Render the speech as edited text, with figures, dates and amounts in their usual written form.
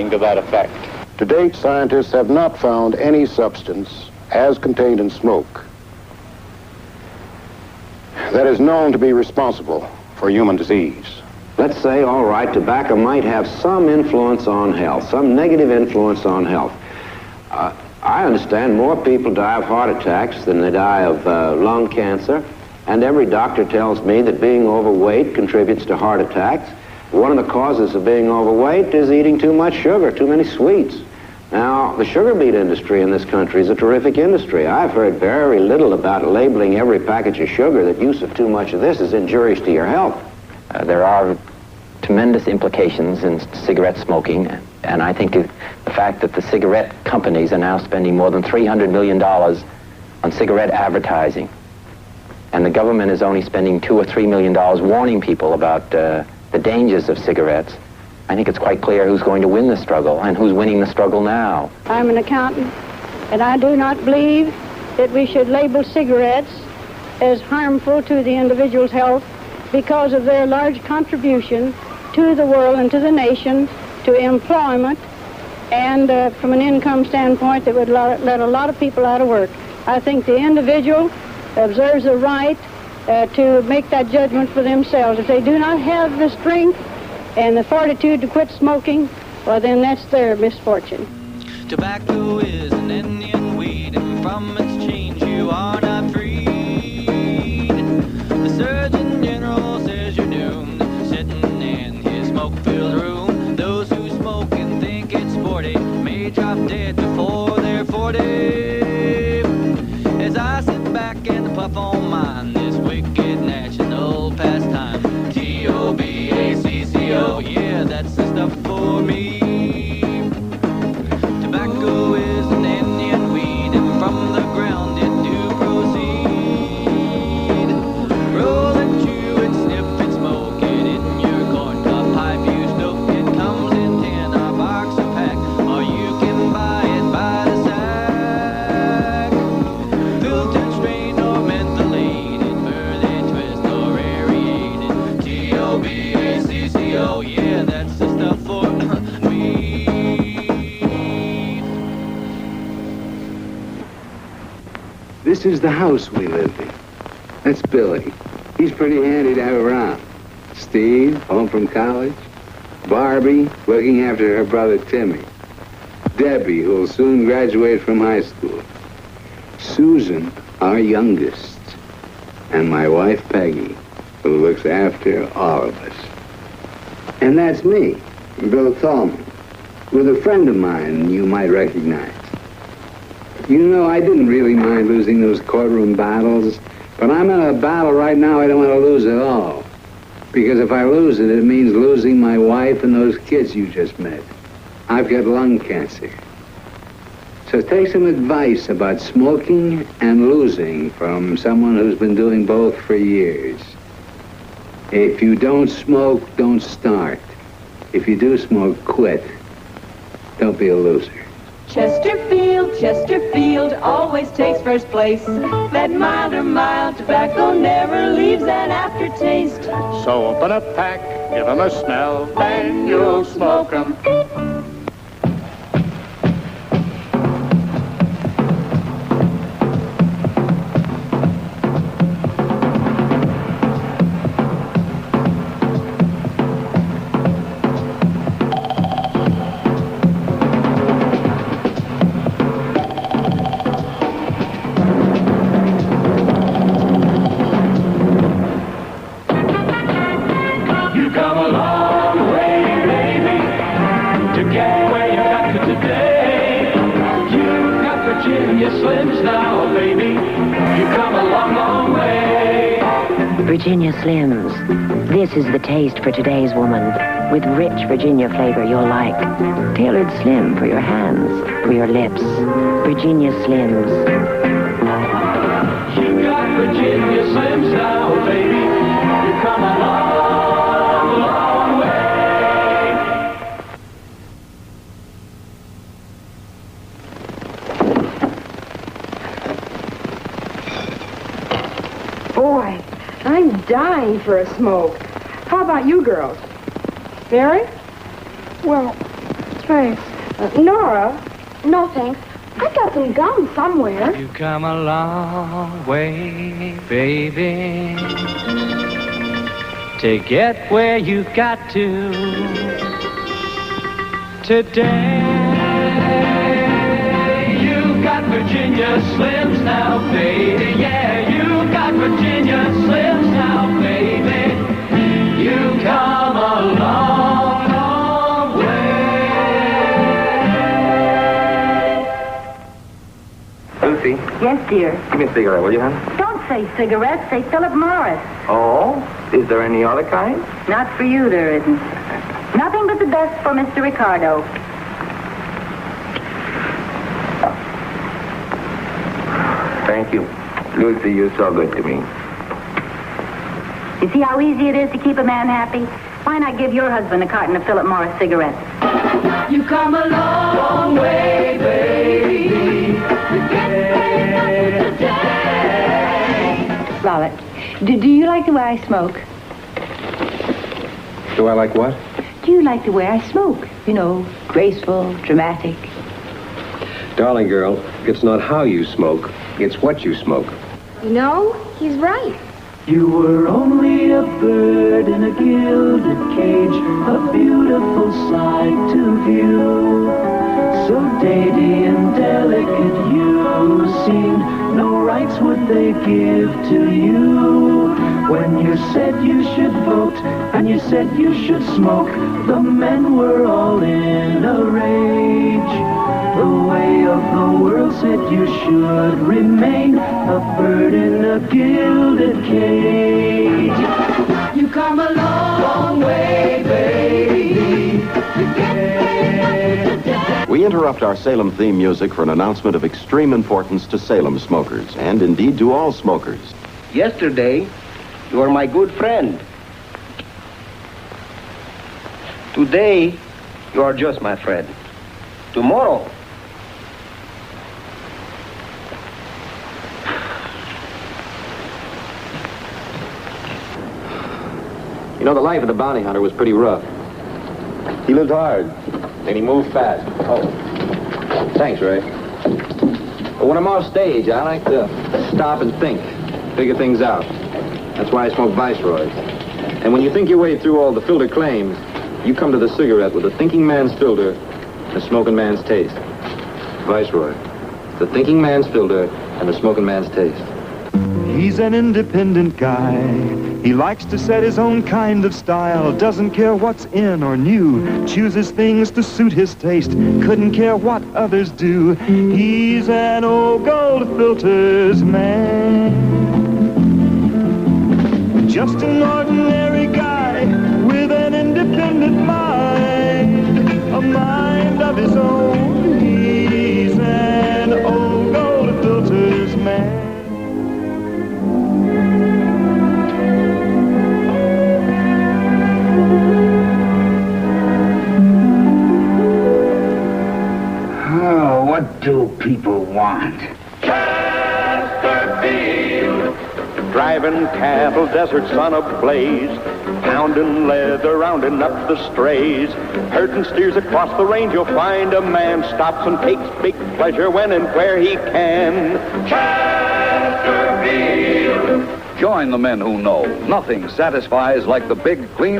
something to that effect. To date, scientists have not found any substance, as contained in smoke, that is known to be responsible for human disease. Let's say, all right, tobacco might have some influence on health, some negative influence on health. I understand more people die of heart attacks than they die of lung cancer, and every doctor tells me that being overweight contributes to heart attacks. One of the causes of being overweight is eating too much sugar, too many sweets. Now, the sugar beet industry in this country is a terrific industry. I've heard very little about labeling every package of sugar that use of too much of this is injurious to your health. There are tremendous implications in cigarette smoking, and I think the fact that the cigarette companies are now spending more than $300 million on cigarette advertising, and the government is only spending $2 or $3 million warning people about the dangers of cigarettes, I think it's quite clear who's going to win the struggle and who's winning the struggle now. I'm an accountant, and I do not believe that we should label cigarettes as harmful to the individual's health because of their large contribution to the world and to the nation, to employment, and from an income standpoint that would let a lot of people out of work. I think the individual observes the right to make that judgment for themselves. If they do not have the strength and the fortitude to quit smoking, well, then that's their misfortune. Tobacco is an Indian weed, and from its chains you are not freed. The Surgeon General says you're doomed, sitting in his smoke-filled room. Those who smoke and think it's sporty may drop dead before they're 40. As I sit back and puff on mine, this wicked national pastime. T-O-B-A-C-C-O, yeah, that's the stuff for me. Tobacco is an Indian weed, and from the ground it do proceed. Roll it, chew it, sniff it, smoke it in your corncob pipe. You smoke it, comes in tin or box or pack, or you can buy it by the sack. Filtered, strained, or mentholated, burley, twist, or aerated. T-O-B-A-C-C-O, yeah, that's the stuff for me. This is the house we live in. That's Billy. He's pretty handy to have around. Steve, home from college. Barbie, looking after her brother Timmy. Debbie, who'll soon graduate from high school. Susan, our youngest. And my wife Peggy, who looks after all of us. And that's me, Bill Tallman, with a friend of mine you might recognize. You know, I didn't really mind losing those courtroom battles, but I'm in a battle right now I don't want to lose at all. Because if I lose it, it means losing my wife and those kids you just met. I've got lung cancer. So take some advice about smoking and losing from someone who's been doing both for years. If you don't smoke, don't start. If you do smoke, quit. Don't be a loser. Chesterfield always takes first place. That milder mild tobacco never leaves an aftertaste. So open a pack, give 'em a smell, then you'll smoke 'em. Virginia Slims. This is the taste for today's woman, with rich Virginia flavor you'll like. Tailored slim for your hands, for your lips. Virginia Slims. You got Virginia Slims now, baby. You come a long, long way. Boy, I'm dying for a smoke. How about you girls? Mary? Well, Thanks. Nora? No, thanks. I got some gum somewhere. You come a long way, baby, to get where you got to. Today, you got Virginia Slims now, baby. Yeah, you got Virginia Slims now, baby. You come a long, long way. Lucy, Yes, dear. give me a cigarette, will you, hon? Don't say cigarettes, say Philip Morris. Oh? Is there any other kind? Not for you, there isn't. Nothing but the best for Mr. Ricardo. Thank you. Lucy, you're so good to me. You see how easy it is to keep a man happy? Why not give your husband a carton of Philip Morris cigarettes? You come a long way, baby, to get where you got today. Violet, do you like the way I smoke? Do I like what? Do you like the way I smoke? You know, graceful, dramatic. Darling girl, it's not how you smoke, it's what you smoke. You know, he's right. You were only a bird in a gilded cage, a beautiful sight to view. So dainty and delicate you seemed, no rights would they give to you. When you said you should vote, and you said you should smoke, the men were all in a rage. The way of the world said you should remain a bird in a gilded cage. You come a long way, baby, to get where you got today. We interrupt our Salem theme music for an announcement of extreme importance to Salem smokers, and indeed to all smokers. Yesterday, you were my good friend. Today, you are just my friend. Tomorrow, You know, the life of the bounty hunter was pretty rough. He lived hard. And he moved fast. Oh, thanks, Ray. But when I'm off stage, I like to stop and think, figure things out. That's why I smoke Viceroys. And when you think your way through all the filter claims, you come to the cigarette with the thinking man's filter, the smoking man's taste. Viceroy, the thinking man's filter and the smoking man's taste. He's an independent guy. He likes to set his own kind of style. Doesn't care what's in or new. Chooses things to suit his taste. Couldn't care what others do. He's an old gold filters man. Just an ordinary guy with an independent mind. A mind of his own. He's an old gold filters man. What do people want? Chesterfield, driving cattle, desert sun ablaze, pounding leather, rounding up the strays, herding steers across the range. You'll find a man stops and takes big pleasure when and where he can. Chesterfield. Join the men who know. Nothing satisfies like the big, clean